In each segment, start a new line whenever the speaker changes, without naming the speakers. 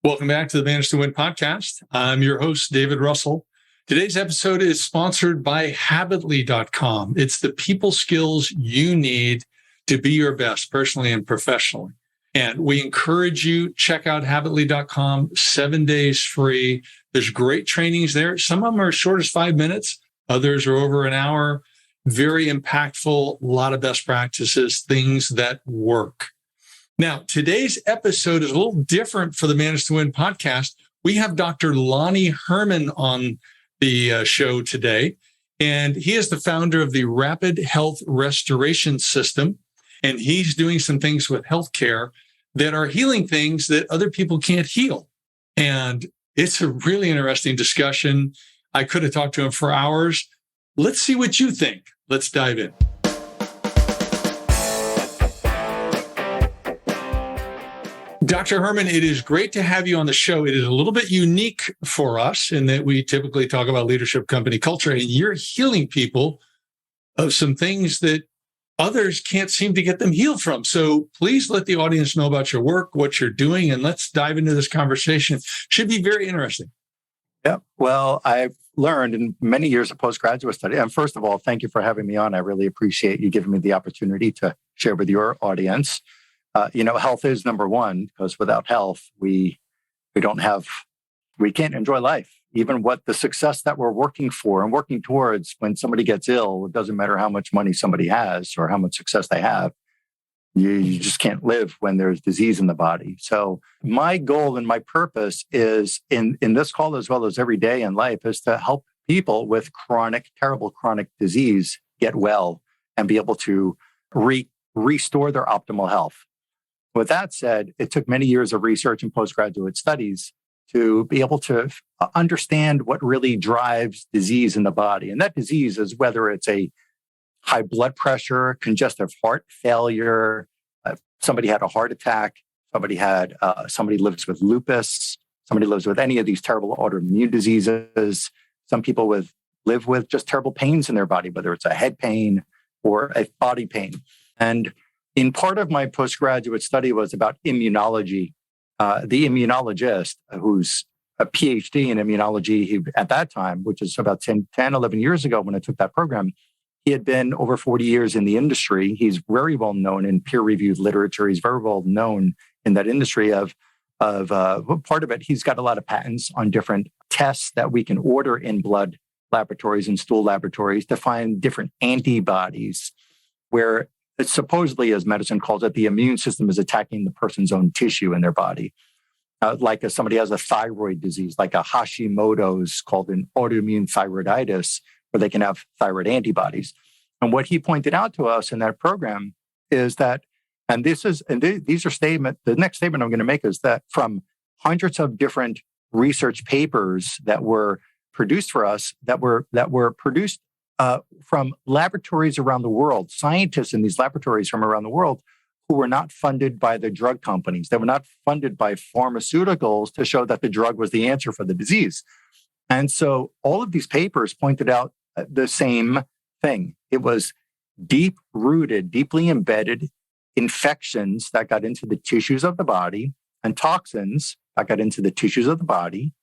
Welcome back to the Manage to Win podcast. I'm your host, David Russell. Today's episode is sponsored by Habitly.com. It's the people skills you need to be your best personally and professionally. And we encourage you, check out Habitly.com, 7 days free. There's great trainings there. Some of them are as short as 5 minutes. Others are over an hour. Very impactful, a lot of best practices, things that work. Now, today's episode is a little different for the Manage to Win podcast. We have Dr. Lonnie Herman on the show today, and he is the founder of the Rapid Health Restoration System, and he's doing some things with healthcare that are healing things that other people can't heal. And it's a really interesting discussion. I could have talked to him for hours. Let's see what you think. Let's dive in. Dr. Herman, it is great to have you on the show. It is a little bit unique for us in that we typically talk about leadership, company culture, and you're healing people of some things that others can't seem to get them healed from. So please let the audience know about your work, what you're doing, and let's dive into this conversation. Should be very interesting.
Yeah. Well, I've learned in many years of postgraduate study. And first of all, thank you for having me on. I really appreciate you giving me the opportunity to share with your audience. Health is number one, because without health, we can't enjoy life. Even what the success that we're working for and working towards, when somebody gets ill, it doesn't matter how much money somebody has or how much success they have. You just can't live when there's disease in the body. So my goal and my purpose is in this call, as well as every day in life, is to help people with terrible chronic disease get well and be able to restore their optimal health. With that said, it took many years of research and postgraduate studies to be able to understand what really drives disease in the body. And that disease is whether it's a high blood pressure, congestive heart failure, somebody had a heart attack, somebody lives with lupus, somebody lives with any of these terrible autoimmune diseases. Some people live with just terrible pains in their body, whether it's a head pain or a body pain. And in part of my postgraduate study was about immunology. The immunologist, who's a PhD in immunology at that time, which is about 10, 11 years ago when I took that program, he had been over 40 years in the industry. He's very well known in peer-reviewed literature. He's very well known in that industry of part of it. He's got a lot of patents on different tests that we can order in blood laboratories and stool laboratories to find different antibodies where it's supposedly, as medicine calls it, the immune system is attacking the person's own tissue in their body. Like if somebody has a thyroid disease, like a Hashimoto's called an autoimmune thyroiditis, where they can have thyroid antibodies. And what he pointed out to us in that program is that, these are statements, the next statement I'm going to make is that from hundreds of different research papers that were produced for us, that were produced from laboratories around the world, scientists in these laboratories from around the world who were not funded by the drug companies. They were not funded by pharmaceuticals to show that the drug was the answer for the disease. And so all of these papers pointed out the same thing. It was deep-rooted, deeply embedded infections that got into the tissues of the body and toxins that got into the tissues of the body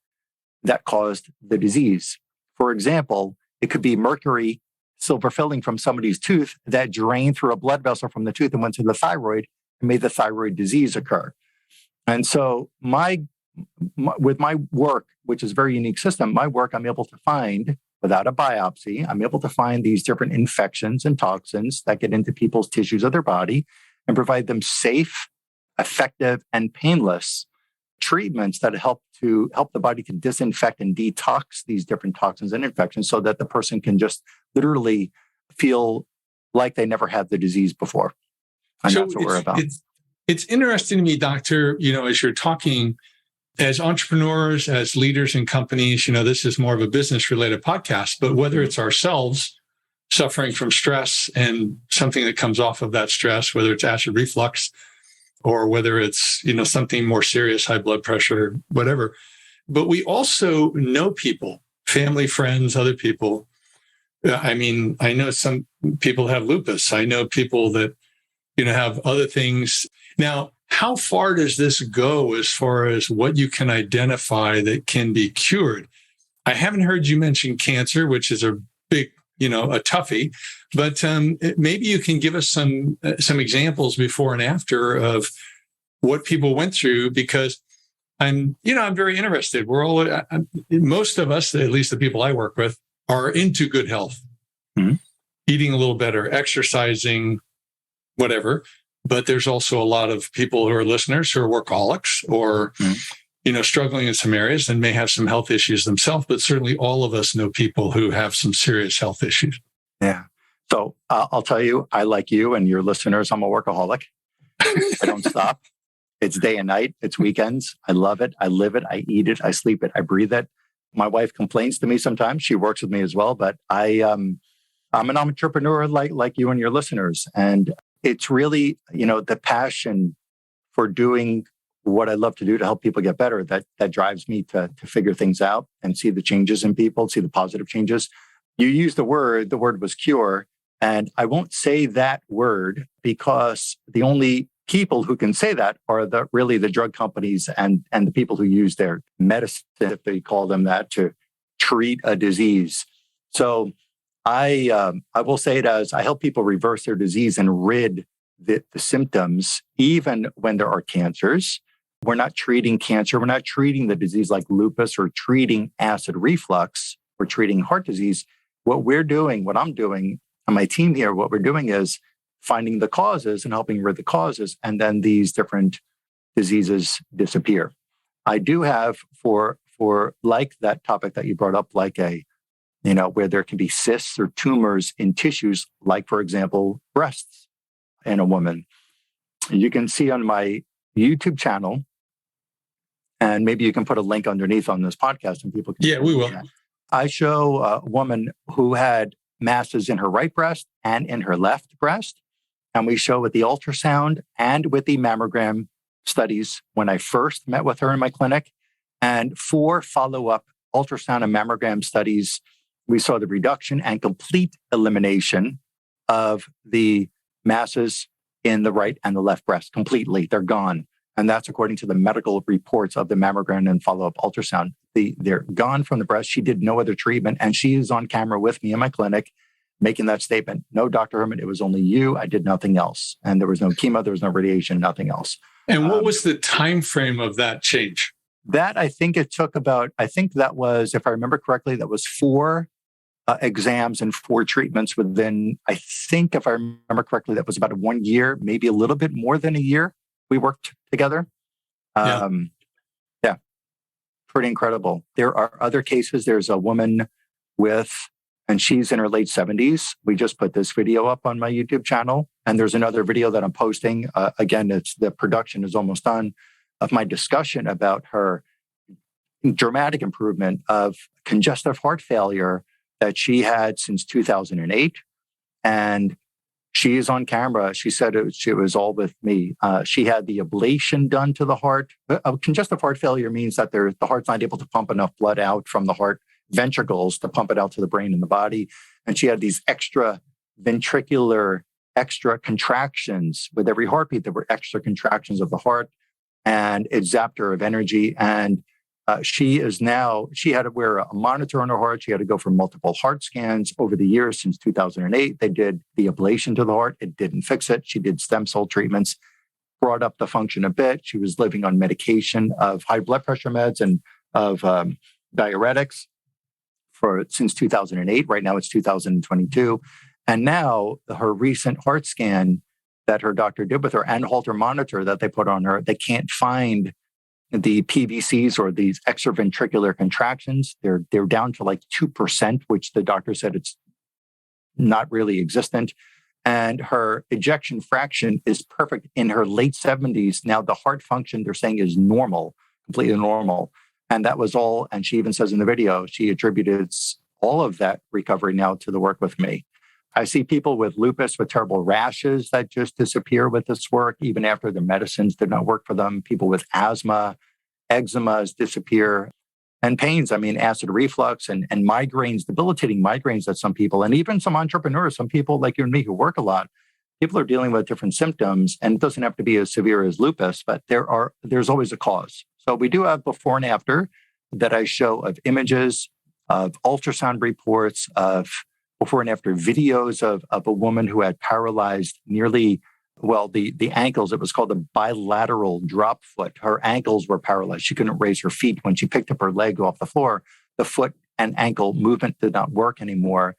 that caused the disease. For example, it could be mercury silver filling from somebody's tooth that drained through a blood vessel from the tooth and went to the thyroid and made the thyroid disease occur. And so with my work, which is a very unique system, my work, I'm able to find, without a biopsy, I'm able to find these different infections and toxins that get into people's tissues of their body and provide them safe, effective, and painless treatments that help the body to disinfect and detox these different toxins and infections so that the person can just literally feel like they never had the disease before. And so that's what we're about.
It's interesting to me, Doctor, as you're talking, as entrepreneurs, as leaders in companies, this is more of a business related podcast, but whether it's ourselves suffering from stress and something that comes off of that stress, whether it's acid reflux, or whether it's, something more serious, high blood pressure, whatever. But we also know people, family, friends, other people. I know some people have lupus. I know people that, have other things. Now, how far does this go as far as what you can identify that can be cured? I haven't heard you mention cancer, which is a big, a toughie, but maybe you can give us some examples before and after of what people went through, because I'm very interested. We're all, most of us, at least the people I work with, are into good health, eating a little better, exercising, whatever. But there's also a lot of people who are listeners who are workaholics or, struggling in some areas and may have some health issues themselves. But certainly all of us know people who have some serious health issues.
Yeah. So I'll tell you, I, like you and your listeners, I'm a workaholic. I don't stop. It's day and night. It's weekends. I love it. I live it. I eat it. I sleep it. I breathe it. My wife complains to me sometimes. She works with me as well. But I'm an entrepreneur like you and your listeners. And it's really, the passion for doing what I love to do to help people get better that drives me to figure things out and see the changes in people, see the positive changes. You used the word was cure. And I won't say that word because the only people who can say that are really the drug companies and the people who use their medicine, if they call them that, to treat a disease. So I will say it as I help people reverse their disease and rid the symptoms, even when there are cancers. We're not treating cancer. We're not treating the disease like lupus or treating acid reflux or treating heart disease. What I'm doing, and my team here, what we're doing is finding the causes and helping rid the causes, and then these different diseases disappear. I do have for like that topic that you brought up, like where there can be cysts or tumors in tissues, like, for example, breasts in a woman. You can see on my YouTube channel, and maybe you can put a link underneath on this podcast and people can.
Yeah, we will.
I show a woman who had masses in her right breast and in her left breast. And we show with the ultrasound and with the mammogram studies when I first met with her in my clinic. And 4 follow-up ultrasound and mammogram studies, we saw the reduction and complete elimination of the masses in the right and the left breast completely. They're gone. And that's according to the medical reports of the mammogram and follow-up ultrasound. They're gone from the breast. She did no other treatment. And she is on camera with me in my clinic making that statement. No, Dr. Herman, it was only you. I did nothing else. And there was no chemo, there was no radiation, nothing else.
And what was the time frame of that change?
That I think it took that was, if I remember correctly, that was 4 exams and 4 treatments within, I think, if I remember correctly, that was about 1 year, maybe a little bit more than a year. We worked together. Yeah, pretty incredible. There are other cases. There's a woman and she's in her late 70s. We just put this video up on my YouTube channel. And there's another video that I'm posting. Again, the production is almost done, of my discussion about her dramatic improvement of congestive heart failure that she had since 2008. And she is on camera. She said it was all with me. She had the ablation done to the heart. Congestive heart failure means that the heart's not able to pump enough blood out from the heart ventricles to pump it out to the brain and the body. And she had these extra contractions with every heartbeat. There were extra contractions of the heart, and it zapped her of energy. And she had to wear a monitor on her heart. She had to go for multiple heart scans over the years since 2008. They did the ablation to the heart. It didn't fix it. She did stem cell treatments, brought up the function a bit. She was living on medication of high blood pressure meds and of diuretics since 2008. Right now it's 2022. And now her recent heart scan that her doctor did with her and Holter monitor that they put on her, they can't find the PVCs or these extraventricular contractions. They're down to like 2%, which the doctor said it's not really existent. And her ejection fraction is perfect in her late 70s. Now the heart function they're saying is normal, completely normal. And that was all. And she even says in the video, she attributed all of that recovery now to the work with me. I see people with lupus with terrible rashes that just disappear with this work, even after the medicines did not work for them. People with asthma, eczemas disappear, and pains. I mean, acid reflux and migraines, debilitating migraines that some people, and even some entrepreneurs, some people like you and me who work a lot, people are dealing with different symptoms, and it doesn't have to be as severe as lupus, but there's always a cause. So we do have before and after that I show of images, of ultrasound reports, of before and after videos of a woman who had paralyzed the ankles. It was called a bilateral drop foot. Her ankles were paralyzed. She couldn't raise her feet. When she picked up her leg off the floor, the foot and ankle movement did not work anymore.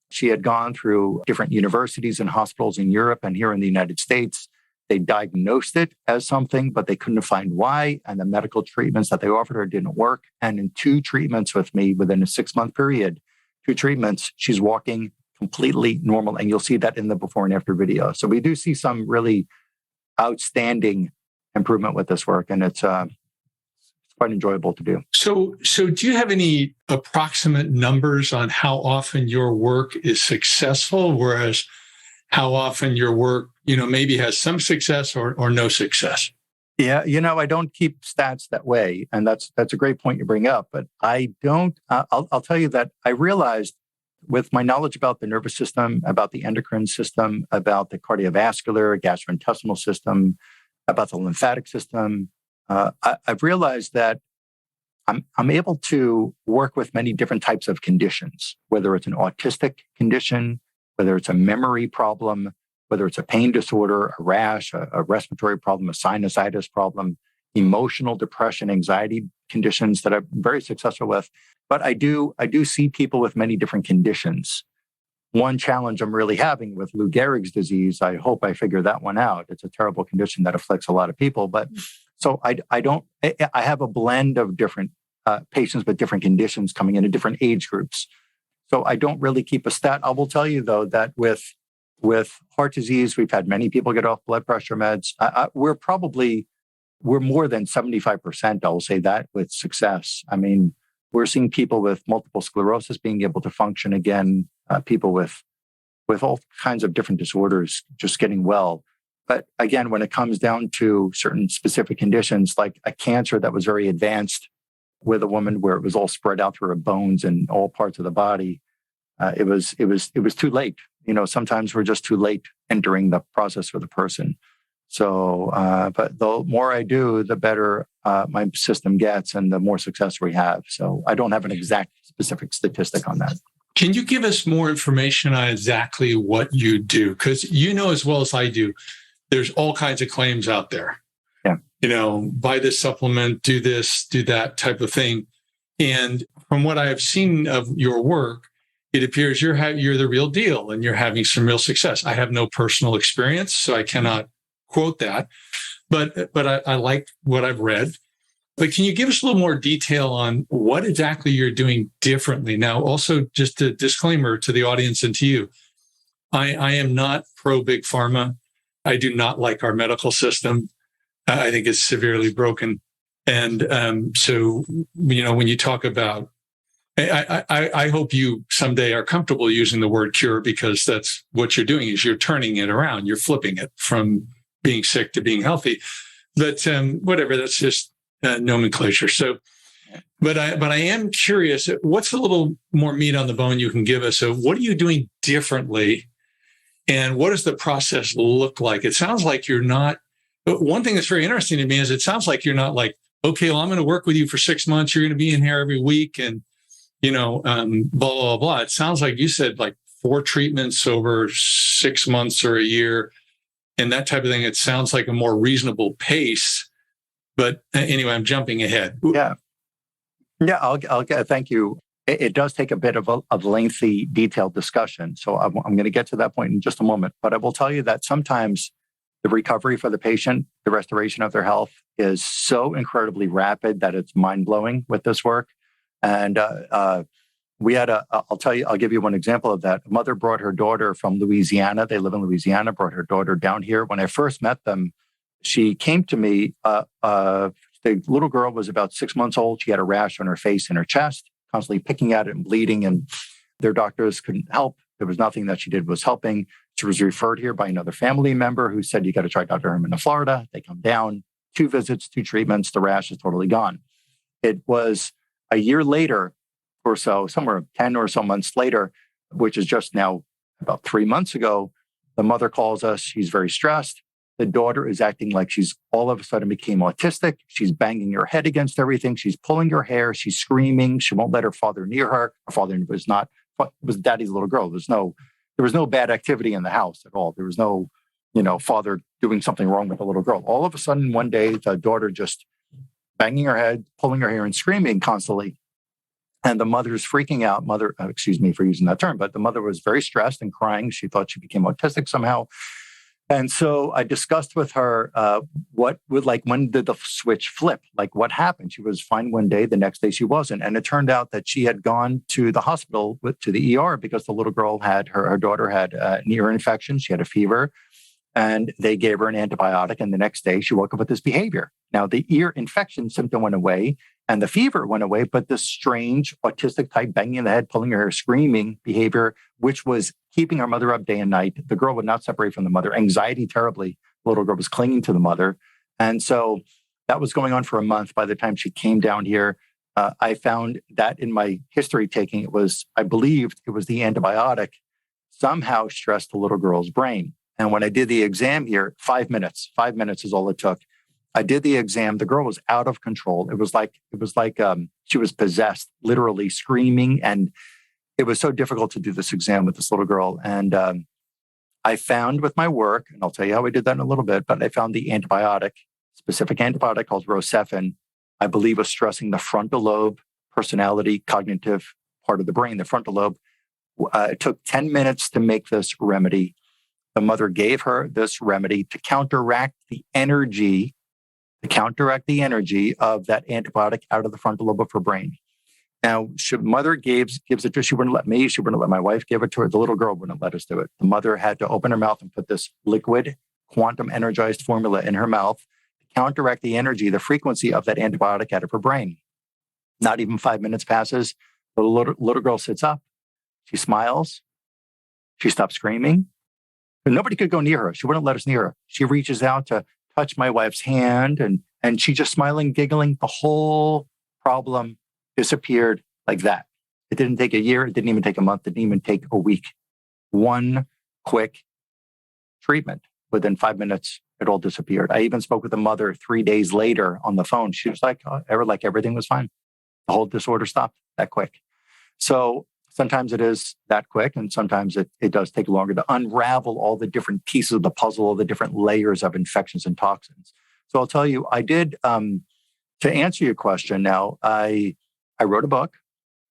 She had gone through different universities and hospitals in Europe and here in the United States. They diagnosed it as something, but they couldn't find why. And the medical treatments that they offered her didn't work. And in 2 treatments with me within a 6-month period, 2 treatments, she's walking completely normal. And you'll see that in the before and after video. So we do see some really outstanding improvement with this work. And it's quite enjoyable to do.
So do you have any approximate numbers on how often your work is successful, whereas how often your work, maybe has some success or no success?
Yeah, I don't keep stats that way. And that's a great point you bring up. But I don't, I'll tell you that I realized with my knowledge about the nervous system, about the endocrine system, about the cardiovascular, gastrointestinal system, about the lymphatic system, I've realized that I'm able to work with many different types of conditions, whether it's an autistic condition, whether it's a memory problem, whether it's a pain disorder, a rash, a respiratory problem, a sinusitis problem, emotional depression, anxiety conditions that I'm very successful with. But I do see people with many different conditions. One challenge I'm really having with Lou Gehrig's disease, I hope I figure that one out. It's a terrible condition that afflicts a lot of people. But so I have a blend of different patients with different conditions coming in different age groups. So I don't really keep a stat. I will tell you, though, that with heart disease, we've had many people get off blood pressure meds. We're more than 75%, I will say that, with success. I mean, we're seeing people with multiple sclerosis being able to function again, people with all kinds of different disorders just getting well. But again, when it comes down to certain specific conditions, like a cancer that was very advanced with a woman where it was all spread out through her bones and all parts of the body, it was too late. Sometimes we're just too late entering the process for the person. So, but the more I do, the better my system gets and the more success we have. So I don't have an exact specific statistic on that.
Can you give us more information on exactly what you do? Because as well as I do, there's all kinds of claims out there.
Yeah.
Buy this supplement, do this, do that type of thing. And from what I have seen of your work, it appears you're the real deal and you're having some real success. I have no personal experience, so I cannot quote that, but I like what I've read. But can you give us a little more detail on what exactly you're doing differently? Now, also just a disclaimer to the audience and to you, I am not pro big pharma. I do not like our medical system. I think it's severely broken. And so, when you talk about, I hope you someday are comfortable using the word cure, because that's what you're doing, is you're turning it around. You're flipping it from being sick to being healthy. But whatever, that's just nomenclature. So, but I am curious, what's a little more meat on the bone you can give us? So what are you doing differently? And what does the process look like? It sounds like you're not, but one thing that's very interesting to me is it sounds like you're not like, okay, well, I'm going to work with you for 6 months. You're going to be in here every week and, blah, blah, blah. It sounds like you said like 4 treatments over 6 months or a year and that type of thing. It sounds like a more reasonable pace. But anyway, I'm jumping ahead.
Yeah. I'll thank you. It does take a bit of a lengthy, detailed discussion. So I'm going to get to that point in just a moment. But I will tell you that sometimes the recovery for the patient, the restoration of their health is so incredibly rapid that it's mind-blowing with this work. And I'll give you one example of that. A mother brought her daughter from Louisiana. They live in Louisiana, brought her daughter down here. When I first met them, she came to me. The little girl was about 6 months old. She had a rash on her face and her chest, constantly picking at it and bleeding. And their doctors couldn't help. There was nothing that she did was helping. She was referred here by another family member who said, you got to try Dr. Herman in Florida. They come down, 2 visits, 2 treatments. The rash is totally gone. It was a year later or so, somewhere 10 or so months later, which is just now about 3 months ago, The mother calls us. She's very stressed. The daughter is acting like she's all of a sudden became autistic. She's banging her head against everything. She's pulling her hair. She's screaming. She won't let her father near her. Her father was daddy's little girl. There was no bad activity in the house at all. There was no, father doing something wrong with the little girl. All of a sudden, one day, the daughter just banging her head, pulling her hair, and screaming constantly. And the mother's freaking out. Excuse me for using that term, but the mother was very stressed and crying. She thought she became autistic somehow. And so I discussed with her when did the switch flip? Like what happened? She was fine one day, the next day she wasn't. And it turned out that she had gone to the hospital to the ER because the little girl her daughter had an ear infection. She had a fever and they gave her an antibiotic. And the next day she woke up with this behavior. Now the ear infection symptom went away and the fever went away, but this strange autistic type banging in the head, pulling her hair, screaming behavior, which was keeping her mother up day and night. The girl would not separate from the mother. Anxiety terribly. The little girl was clinging to the mother. And so that was going on for a month. By the time she came down here, I found that in my history taking, I believed it was the antibiotic somehow stressed the little girl's brain. And when I did the exam here, 5 minutes is all it took. I did the exam. The girl was out of control. It was like she was possessed, literally screaming. And it was so difficult to do this exam with this little girl. And I found with my work, and I'll tell you how I did that in a little bit, but I found the specific antibiotic called Rocephin, I believe was stressing the frontal lobe, personality, cognitive part of the brain, the frontal lobe. It took 10 minutes to make this remedy. The mother gave her this remedy to counteract the energy of that antibiotic out of the frontal lobe of her brain. Now, mother gives it to her. She wouldn't let me. She wouldn't let my wife give it to her. The little girl wouldn't let us do it. The mother had to open her mouth and put this liquid, quantum energized formula in her mouth to counteract the energy, the frequency of that antibiotic out of her brain. Not even 5 minutes passes. The little girl sits up. She smiles. She stops screaming. And nobody could go near her. She wouldn't let us near her. She reaches out to touch my wife's hand, and she's just smiling, giggling. The whole problem disappeared like that. It didn't take a year. It didn't even take a month. It didn't even take a week. One quick treatment. Within 5 minutes, it all disappeared. I even spoke with the mother 3 days later on the phone. She was like everything was fine. The whole disorder stopped that quick. So sometimes it is that quick, and sometimes it does take longer to unravel all the different pieces of the puzzle, all the different layers of infections and toxins. So I'll tell you, I did, to answer your question now, I wrote a book.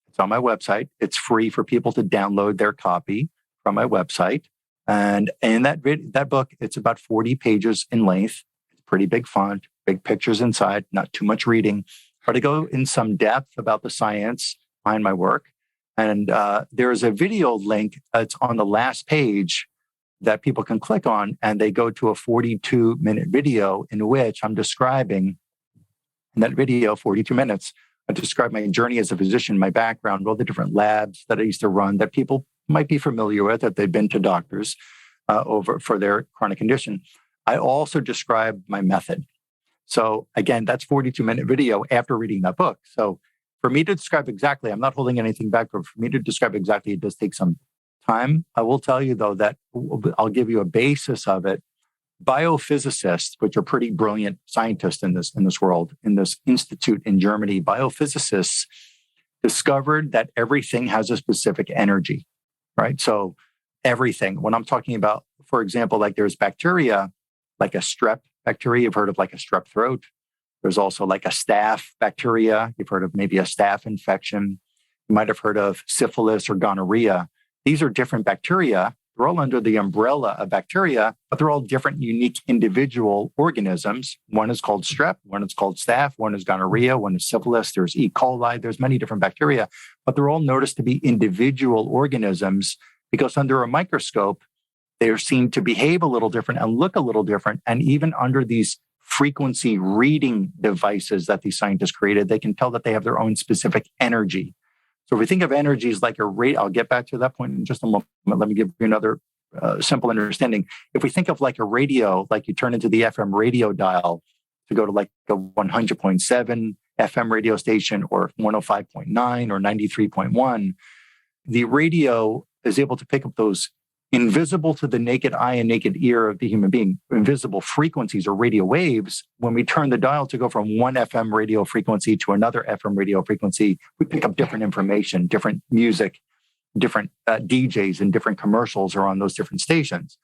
It's on my website. It's free for people to download their copy from my website. And in that book, it's about 40 pages in length. It's pretty big font, big pictures inside, not too much reading, but I go in some depth about the science behind my work. And there is a video link that's on the last page that people can click on, and they go to a 42-minute video in which I'm describing, in that video, 42 minutes, I describe my journey as a physician, my background, all the different labs that I used to run that people might be familiar with, that they've been to doctors for their chronic condition. I also describe my method. So again, that's 42-minute video after reading that book. So for me to describe exactly, I'm not holding anything back, but for me to describe exactly, it does take some time. I will tell you, though, that I'll give you a basis of it. Biophysicists, which are pretty brilliant scientists in this world, in this institute in Germany, biophysicists discovered that everything has a specific energy, right? So everything, when I'm talking about, for example, like there's bacteria, like a strep bacteria, you've heard of like a strep throat. There's also like a staph bacteria. You've heard of maybe a staph infection. You might have heard of syphilis or gonorrhea. These are different bacteria. They're all under the umbrella of bacteria, but they're all different, unique individual organisms. One is called strep, one is called staph, one is gonorrhea, one is syphilis, there's E. coli, there's many different bacteria, but they're all noticed to be individual organisms because under a microscope, they're seen to behave a little different and look a little different. And even under these frequency reading devices that these scientists created, they can tell that they have their own specific energy. So if we think of energy as like a rate, I'll get back to that point in just a moment. Let me give you another simple understanding. If we think of like a radio, like you turn into the FM radio dial to go to like a 100.7 FM radio station or 105.9 or 93.1, the radio is able to pick up those invisible to the naked eye and naked ear of the human being, invisible frequencies or radio waves. When we turn the dial to go from one FM radio frequency to another FM radio frequency, we pick up different information, different music, different DJs and different commercials are on those different stations.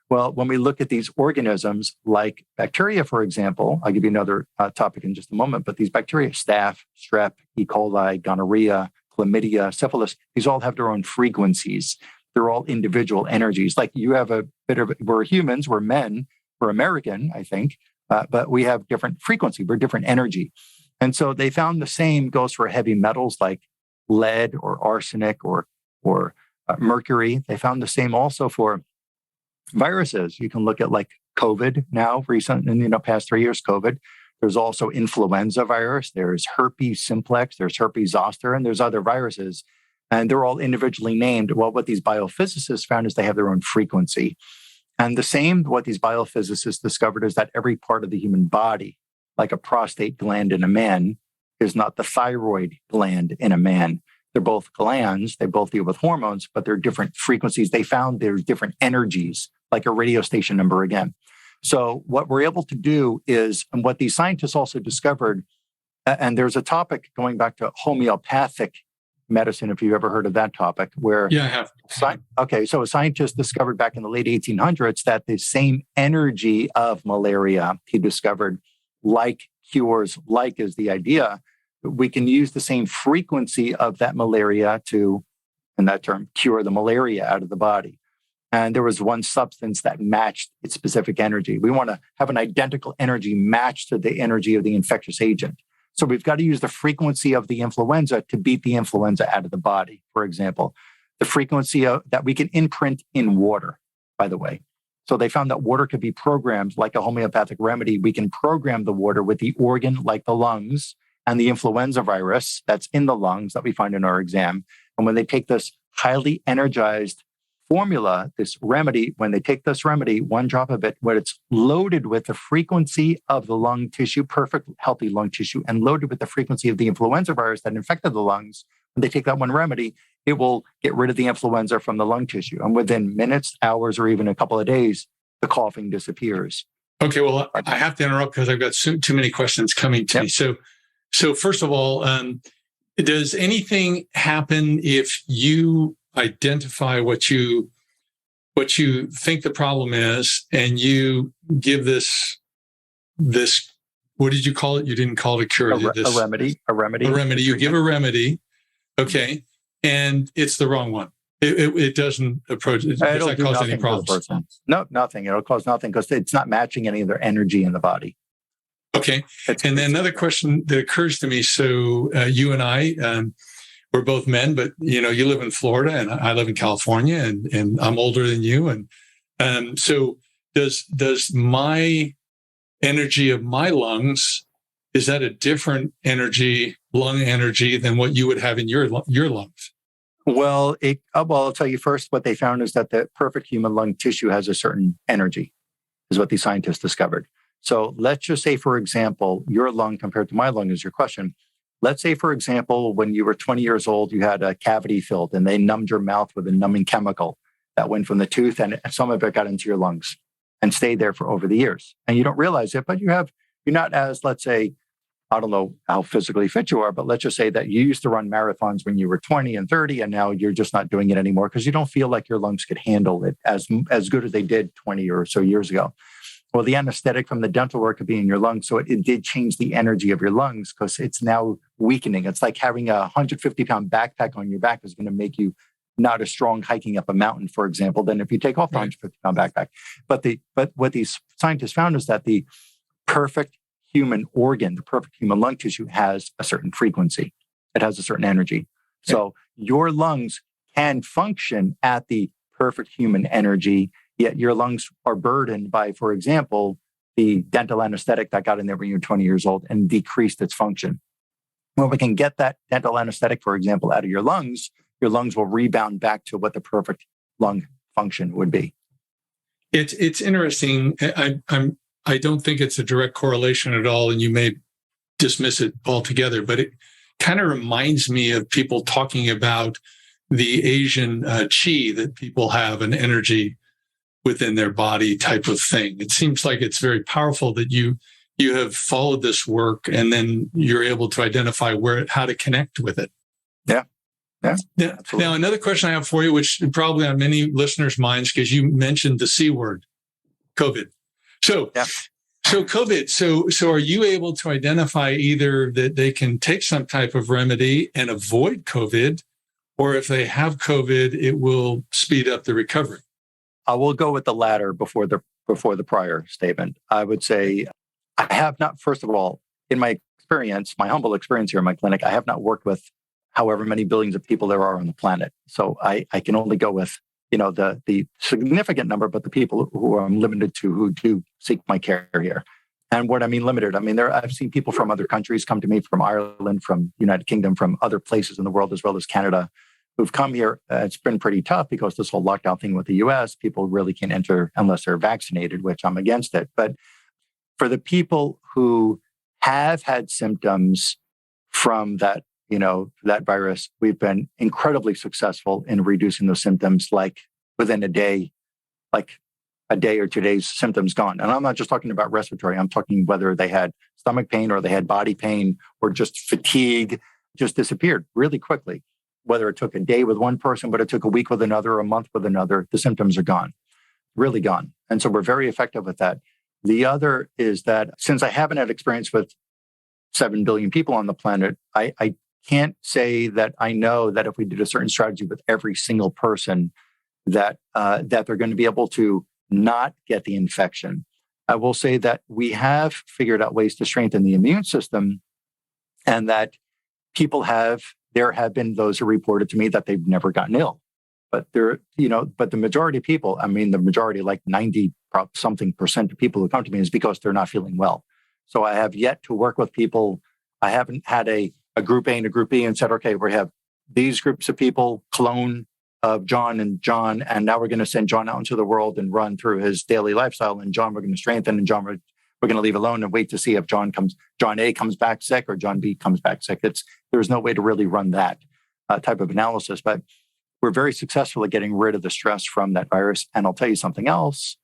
Well, when we look at these organisms like bacteria, for example, I'll give you another topic in just a moment, but these bacteria, staph, strep, E. coli, gonorrhea, chlamydia, syphilis, these all have their own frequencies. They're all individual energies. Like you have a bit of, we're humans, we're men, we're American, I think, but we have different frequency, we're different energy. And so they found the same goes for heavy metals like lead or arsenic or mercury. They found the same also for viruses. You can look at like COVID now, recent in past 3 years, COVID. There's also influenza virus. There's herpes simplex. There's herpes zoster, and there's other viruses. And they're all individually named. Well, what these biophysicists found is they have their own frequency. And the same, what these biophysicists discovered is that every part of the human body, like a prostate gland in a man, is not the thyroid gland in a man. They're both glands. They both deal with hormones, but they're different frequencies. They found there's different energies, like a radio station number again. So what we're able to do is, and what these scientists also discovered, and there's a topic going back to homeopathic medicine, if you've ever heard of that topic, where
Yeah, I have.
So a scientist discovered back in the late 1800s that the same energy of malaria, he discovered, like cures, like is the idea, we can use the same frequency of that malaria to, in that term, cure the malaria out of the body. And there was one substance that matched its specific energy. We want to have an identical energy matched to the energy of the infectious agent. So we've got to use the frequency of the influenza to beat the influenza out of the body, for example. The frequency that we can imprint in water, by the way. So they found that water could be programmed like a homeopathic remedy. We can program the water with the organ like the lungs and the influenza virus that's in the lungs that we find in our exam. And when they take this highly energized formula, this remedy, when they take this remedy, one drop of it, when it's loaded with the frequency of the lung tissue, perfect, healthy lung tissue, and loaded with the frequency of the influenza virus that infected the lungs, when they take that one remedy, it will get rid of the influenza from the lung tissue. And within minutes, hours, or even a couple of days, the coughing disappears.
Okay, well, I have to interrupt because I've got too many questions coming to me. So first of all, does anything happen if you identify what you think the problem is, and you give this what did you call it? You didn't call it a cure.
A remedy.
You give a remedy, okay, and it's the wrong one. It doesn't approach. Does that cause any problems?
No, nothing. It'll cause nothing because it's not matching any of their energy in the body.
Okay, and then another question that occurs to me. So you and I. We're both men, but you live in Florida and I live in California, and I'm older than you. And so does my energy of my lungs, is that a different lung energy than what you would have in your lungs?
Well, I'll tell you first, what they found is that the perfect human lung tissue has a certain energy, is what the scientists discovered. So let's just say, for example, your lung compared to my lung is your question. Let's say, for example, when you were 20 years old, you had a cavity filled and they numbed your mouth with a numbing chemical that went from the tooth, and some of it got into your lungs and stayed there for over the years. And you don't realize it, but you're not as, let's say, I don't know how physically fit you are, but let's just say that you used to run marathons when you were 20 and 30, and now you're just not doing it anymore because you don't feel like your lungs could handle it as good as they did 20 or so years ago. Well, the anesthetic from the dental work could be in your lungs. So it did change the energy of your lungs because it's now weakening. It's like having a 150-pound backpack on your back is going to make you not as strong hiking up a mountain, for example, than if you take off the 150-pound backpack. But what these scientists found is that the perfect human organ, the perfect human lung tissue has a certain frequency. It has a certain energy. So your lungs can function at the perfect human energy, yet your lungs are burdened by, for example, the dental anesthetic that got in there when you were 20 years old and decreased its function. When we can get that dental anesthetic, for example, out of your lungs will rebound back to what the perfect lung function would be.
It's interesting. I don't think it's a direct correlation at all, and you may dismiss it altogether, but it kind of reminds me of people talking about the Asian chi that people have, an energy within their body type of thing. It seems like it's very powerful that you have followed this work and then you're able to identify how to connect with it.
Yeah.
Now, another question I have for you, which probably on many listeners' minds, because you mentioned the C word, COVID. So COVID. So are you able to identify either that they can take some type of remedy and avoid COVID, or if they have COVID, it will speed up the recovery?
I will go with the latter before the prior statement. I would say I have not, first of all, in my experience, my humble experience here in my clinic, I have not worked with however many billions of people there are on the planet. So I can only go with, the significant number, but the people who I'm limited to who do seek my care here. And what I mean limited, I've seen people from other countries come to me, from Ireland, from United Kingdom, from other places in the world, as well as Canada, who've come here. It's been pretty tough because this whole lockdown thing with the US, people really can't enter unless they're vaccinated, which I'm against it. But for the people who have had symptoms from that virus, we've been incredibly successful in reducing those symptoms, like within a day, like a day or 2 days, symptoms gone. And I'm not just talking about respiratory. I'm talking whether they had stomach pain or they had body pain or just fatigue, just disappeared really quickly. Whether it took a day with one person, but it took a week with another, or a month with another, the symptoms are gone, really gone. And so we're very effective with that. The other is that since I haven't had experience with 7 billion people on the planet, I can't say that I know that if we did a certain strategy with every single person, that they're going to be able to not get the infection. I will say that we have figured out ways to strengthen the immune system, and that there have been those who reported to me that they've never gotten ill. But but the majority of people, the majority, like 90-something% of people who come to me, is because they're not feeling well. So I have yet to work with people. I haven't had a group A and a group B and said, okay, we have these groups of people, clone of John, and now we're going to send John out into the world and run through his daily lifestyle. And John, we're going to strengthen, and John, we're going to leave alone and wait to see if John A comes back sick or John B comes back sick. There's no way to really run that type of analysis, but we're very successful at getting rid of the stress from that virus. And I'll tell you something else.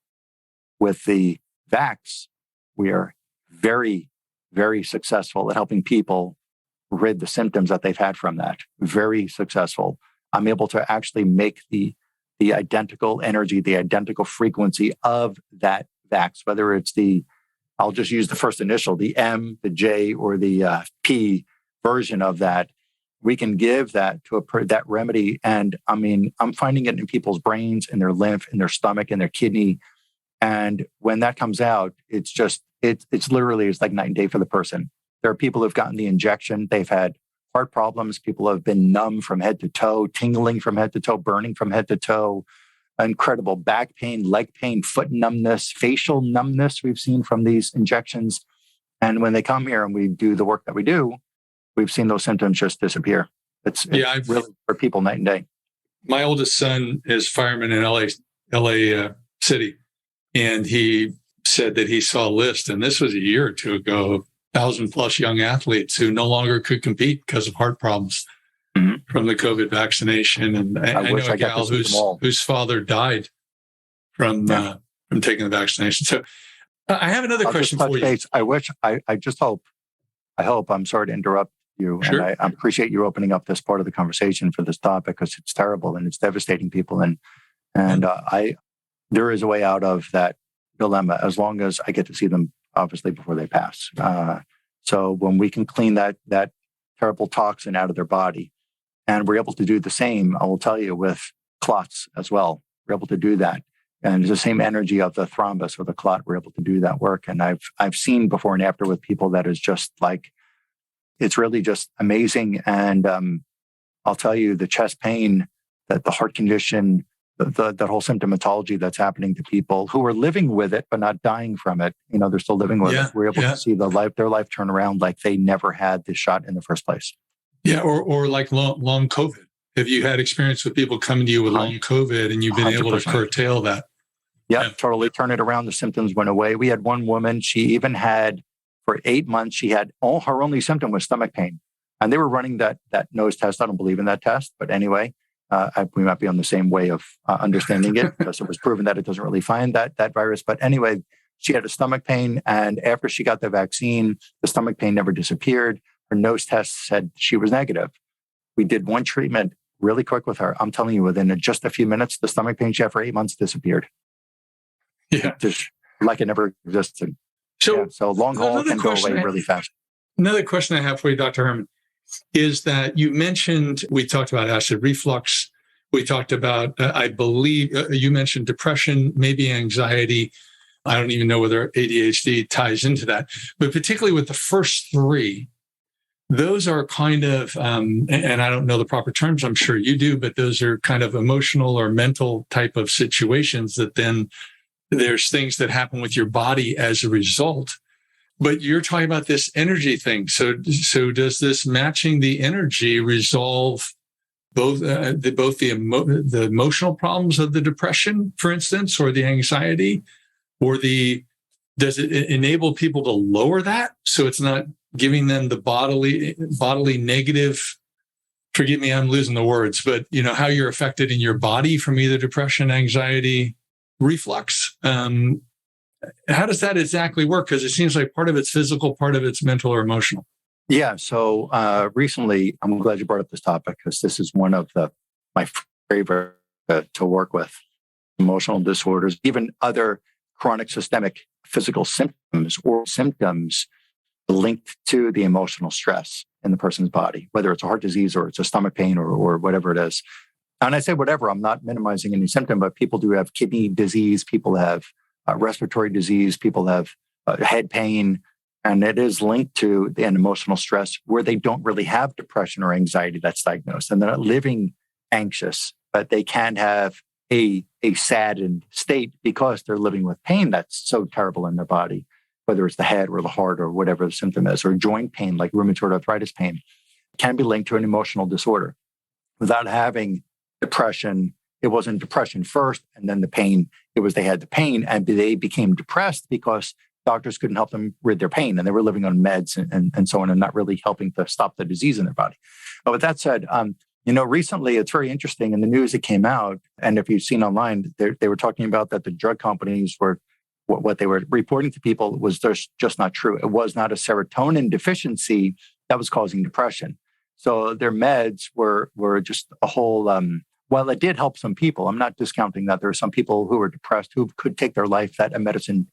With the vax, we are very, very successful at helping people rid the symptoms that they've had from that. Very successful. I'm able to actually make the identical energy, the identical frequency of that vax, whether it's I'll just use the first initial, the M, the J, or the P version of that. We can give that to that remedy. And I'm finding it in people's brains, in their lymph, in their stomach, in their kidney. And when that comes out, it's literally, it's like night and day for the person. There are people who've gotten the injection. They've had heart problems. People have been numb from head to toe, tingling from head to toe, burning from head to toe, incredible back pain, leg pain, foot numbness, facial numbness we've seen from these injections. And when they come here and we do the work that we do, we've seen those symptoms just disappear. It's really for people night and day.
My oldest son is fireman in LA City. And he said that he saw a list, and this was a year or two ago, of 1,000+ young athletes who no longer could compete because of heart problems from the COVID vaccination. And I know a gal whose father died from taking the vaccination. So I have another question for you.
I hope, I'm sorry to interrupt you.
Sure.
And I appreciate you opening up this part of the conversation for this topic, because it's terrible and it's devastating people. And there is a way out of that dilemma, as long as I get to see them, obviously, before they pass. So when we can clean that terrible toxin out of their body, and we're able to do the same, I will tell you, with clots as well. We're able to do that. And it's the same energy of the thrombus or the clot. We're able to do that work. And I've seen before and after with people that is just like, it's really just amazing. And I'll tell you, the chest pain, that the heart condition, the whole symptomatology that's happening to people who are living with it but not dying from it, they're still living with it. We're able to see their life turn around like they never had the shot in the first place.
Yeah, or like long COVID. Have you had experience with people coming to you with long COVID and you've been 100%. Able to curtail that?
Yeah, totally turn it around. The symptoms went away. We had one woman, she even had, for 8 months, she had her only symptom was stomach pain. And they were running that nose test. I don't believe in that test, but anyway. We might be on the same way of understanding it because it was proven that it doesn't really find that virus. But anyway, she had a stomach pain. And after she got the vaccine, the stomach pain never disappeared. Her nose test said she was negative. We did one treatment really quick with her. I'm telling you, within just a few minutes, the stomach pain she had for 8 months disappeared.
Yeah.
Just like it never existed. So long haul can go away really fast.
Another question I have for you, Dr. Herman, is that you mentioned, we talked about acid reflux. We talked about, I believe you mentioned depression, maybe anxiety. I don't even know whether ADHD ties into that, but particularly with the first three, those are kind of, and I don't know the proper terms, I'm sure you do, but those are kind of emotional or mental type of situations that then there's things that happen with your body as a result. But you're talking about this energy thing. So does this matching the energy resolve both the emotional problems of the depression, for instance, or the anxiety, or does it enable people to lower that so it's not giving them the bodily negative? Forgive me, I'm losing the words, but how you're affected in your body from either depression, anxiety, reflux. How does that exactly work? Because it seems like part of it's physical, part of it's mental or emotional.
Yeah. So recently, I'm glad you brought up this topic because this is one of my favorite to work with. Emotional disorders, even other chronic systemic physical symptoms or symptoms linked to the emotional stress in the person's body, whether it's a heart disease or it's a stomach pain or whatever it is. And I say whatever, I'm not minimizing any symptom, but people do have kidney disease, people have respiratory disease, people have head pain, and it is linked to an emotional stress where they don't really have depression or anxiety that's diagnosed, and they're not living anxious, but they can have a saddened state because they're living with pain that's so terrible in their body, whether it's the head or the heart or whatever the symptom is, or joint pain like rheumatoid arthritis pain, can be linked to an emotional disorder. Without having depression, it wasn't depression first and then the pain. It was they had the pain and they became depressed because doctors couldn't help them rid their pain and they were living on meds and so on and not really helping to stop the disease in their body. But with that said, recently it's very interesting in the news it came out, and if you've seen online, they were talking about that the drug companies were, what they were reporting to people was just not true. It was not a serotonin deficiency that was causing depression. So their meds were just a whole, while it did help some people, I'm not discounting that there are some people who are depressed who could take their life, that a medicine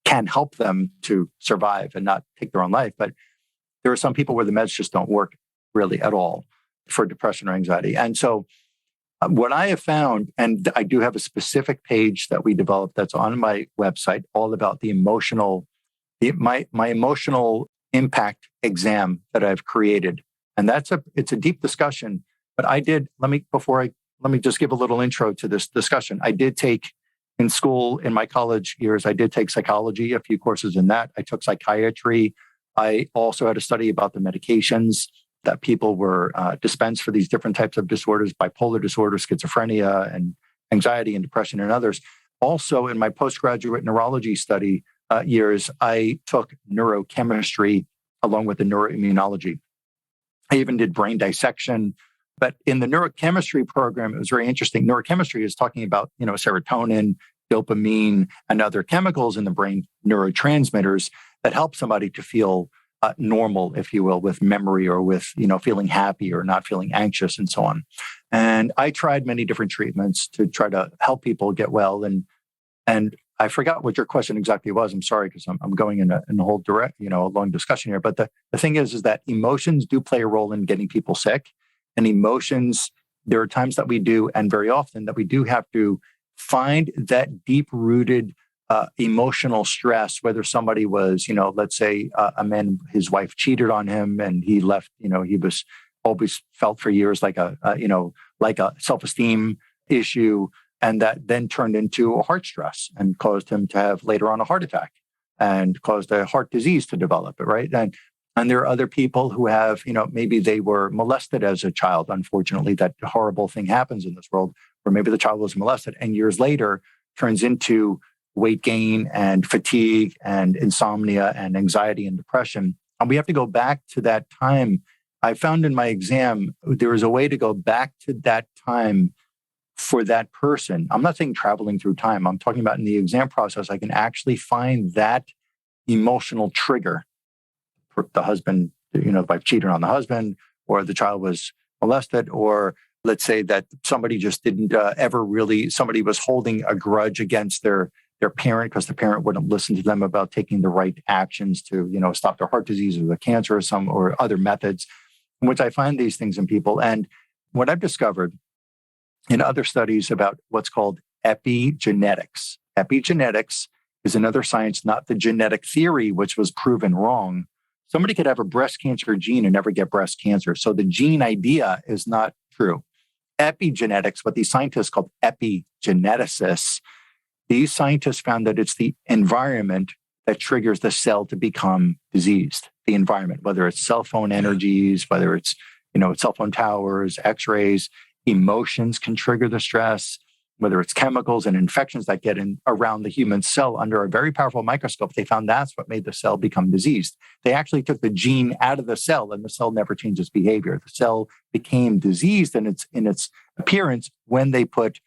can help them to survive and not take their own life. But there are some people where the meds just don't work really at all for depression or anxiety. And so what I have found, and I do have a specific page that we developed that's on my website, all about the my emotional impact exam that I've created. And it's a deep discussion, but let me just give a little intro to this discussion. I did take in school, in my college years, I did take psychology, a few courses in that. I took psychiatry. I also had a study about the medications that people were dispensed for these different types of disorders, bipolar disorder, schizophrenia, and anxiety and depression and others. Also, in my postgraduate neurology study years, I took neurochemistry along with the neuroimmunology. I even did brain dissection. But in the neurochemistry program, it was very interesting. Neurochemistry is talking about, serotonin, dopamine, and other chemicals in the brain, neurotransmitters that help somebody to feel normal, if you will, with memory or with, feeling happy or not feeling anxious and so on. And I tried many different treatments to try to help people get well. And I forgot what your question exactly was. I'm sorry, because I'm going in a whole direct, a long discussion here. But the thing is that emotions do play a role in getting people sick. And emotions, there are times that we do, and very often that we do have to find that deep-rooted emotional stress, whether somebody was, let's say a man, his wife cheated on him and he left, he was always felt for years like a self-esteem issue. And that then turned into a heart stress and caused him to have later on a heart attack and caused a heart disease to develop, right? And there are other people who have, maybe they were molested as a child. Unfortunately, that horrible thing happens in this world where maybe the child was molested and years later turns into weight gain and fatigue and insomnia and anxiety and depression. And we have to go back to that time I found in my exam, there was a way to go back to that time for that person. I'm not saying traveling through time. I'm talking about in the exam process, I can actually find that emotional trigger. For the husband, the wife cheated on the husband, or the child was molested, or let's say that somebody just didn't somebody was holding a grudge against their parent because the parent wouldn't listen to them about taking the right actions to, stop their heart disease or the cancer or other methods, in which I find these things in people. And what I've discovered in other studies about what's called epigenetics. Epigenetics is another science, not the genetic theory, which was proven wrong. Somebody could have a breast cancer gene and never get breast cancer. So the gene idea is not true. Epigenetics, what these scientists called epigeneticists, these scientists found that it's the environment that triggers the cell to become diseased. The environment, whether it's cell phone energies, whether it's, cell phone towers, x-rays, emotions can trigger the stress, whether it's chemicals and infections that get in around the human cell under a very powerful microscope. They found that's what made the cell become diseased. They actually took the gene out of the cell and the cell never changed its behavior. The cell became diseased in its appearance when they put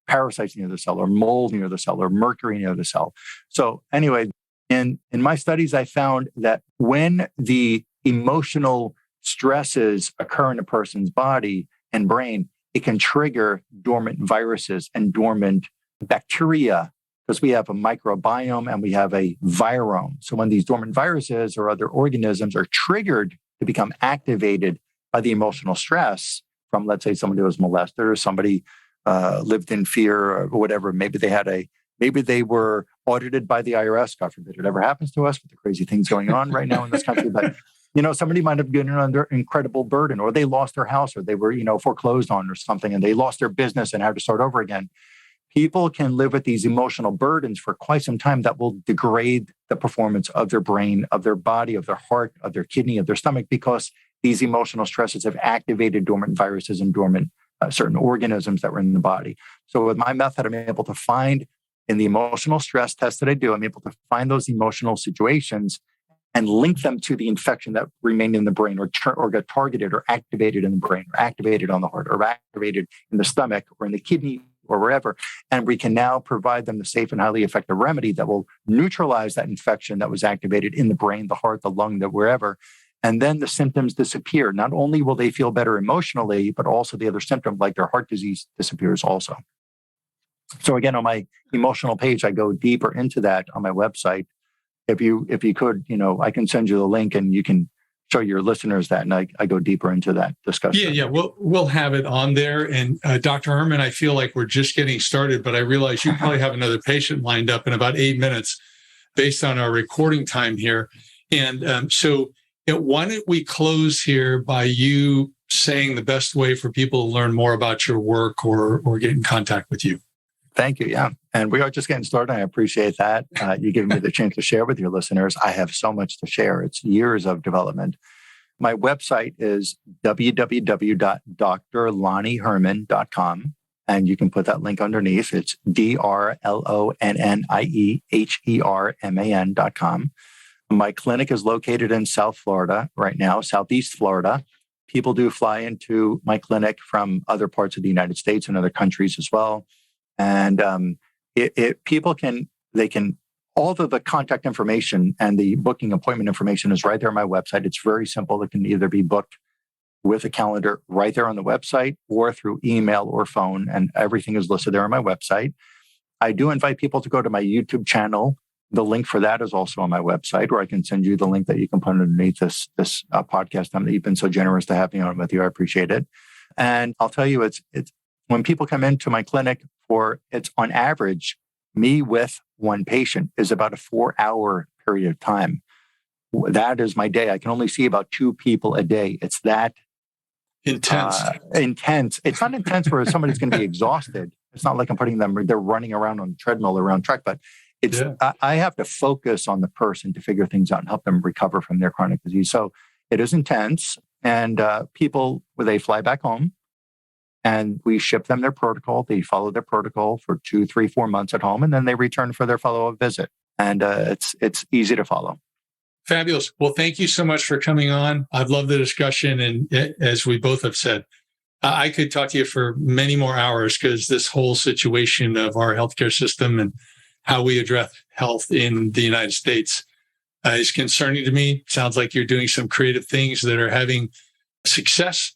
parasites near the cell or mold near the cell or mercury near the cell. So anyway, in my studies, I found that when the emotional stresses occur in a person's body and brain, it can trigger dormant viruses and dormant bacteria because we have a microbiome and we have a virome. So when these dormant viruses or other organisms are triggered to become activated by the emotional stress from, let's say, somebody who was molested or somebody lived in fear or whatever, maybe they were audited by the IRS. God forbid it ever happens to us with the crazy things going on right now in this country. But somebody might have been under incredible burden, or they lost their house, or they were, foreclosed on or something, and they lost their business and had to start over again. People can live with these emotional burdens for quite some time that will degrade the performance of their brain, of their body, of their heart, of their kidney, of their stomach, because these emotional stresses have activated dormant viruses and dormant certain organisms that were in the body. So with my method, I'm able to find in the emotional stress test that I do, I'm able to find those emotional situations and link them to the infection that remained in the brain or got targeted or activated in the brain or activated on the heart or activated in the stomach or in the kidney or wherever. And we can now provide them the safe and highly effective remedy that will neutralize that infection that was activated in the brain, the heart, the lung, wherever. And then the symptoms disappear. Not only will they feel better emotionally, but also the other symptom, like their heart disease, disappears also. So again, on my emotional page, I go deeper into that on my website. If you could, I can send you the link and you can show your listeners that. And I go deeper into that discussion.
Yeah. We'll have it on there. And Dr. Herman, I feel like we're just getting started, but I realize you probably have another patient lined up in about 8 minutes based on our recording time here. And so why don't we close here by you saying the best way for people to learn more about your work or get in contact with you?
Thank you. Yeah. And we are just getting started. I appreciate that. You giving me the chance to share with your listeners. I have so much to share. It's years of development. My website is www.drlonnieherman.com. And you can put that link underneath. It's drlonnieherman.com. My clinic is located in South Florida right now, Southeast Florida. People do fly into my clinic from other parts of the United States and other countries as well. And people can all of the contact information and the booking appointment information is right there on my website. It's very simple. It can either be booked with a calendar right there on the website or through email or phone. And everything is listed there on my website. I do invite people to go to my YouTube channel. The link for that is also on my website, or I can send you the link that you can put underneath this podcast that you've been so generous to have me on with you. I appreciate it. And I'll tell you, it's when people come into my clinic it's on average, me with one patient is about a 4-hour period of time. That is my day. I can only see about 2 people a day. It's that
intense.
It's not intense where somebody's going to be exhausted. It's not like I'm putting them, they're running around on a treadmill around track, but I have to focus on the person to figure things out and help them recover from their chronic disease. So it is intense. And people, they fly back home and we ship them their protocol. They follow their protocol for 2, 3, 4 months at home, and then they return for their follow-up visit. And it's easy to follow.
Fabulous. Well, thank you so much for coming on. I've loved the discussion. And as we both have said, I could talk to you for many more hours because this whole situation of our healthcare system and how we address health in the United States is concerning to me. Sounds like you're doing some creative things that are having success.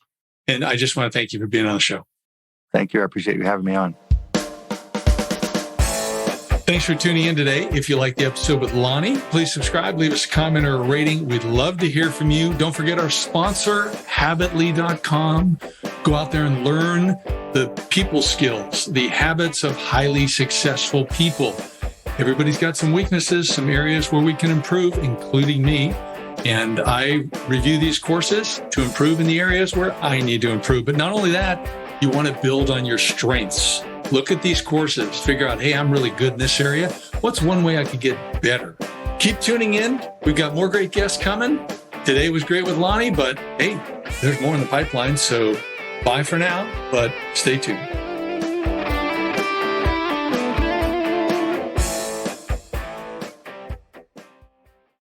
And I just want to thank you for being on the show.
Thank you. I appreciate you having me on.
Thanks for tuning in today. If you like the episode with Lonnie, please subscribe, leave us a comment or a rating. We'd love to hear from you. Don't forget our sponsor, habitly.com. Go out there and learn the people skills, the habits of highly successful people. Everybody's got some weaknesses, some areas where we can improve, including me. And I review these courses to improve in the areas where I need to improve. But not only that, you want to build on your strengths. Look at these courses, figure out, hey, I'm really good in this area. What's one way I could get better? Keep tuning in. We've got more great guests coming. Today was great with Lonnie, but hey, there's more in the pipeline. So bye for now, but stay tuned.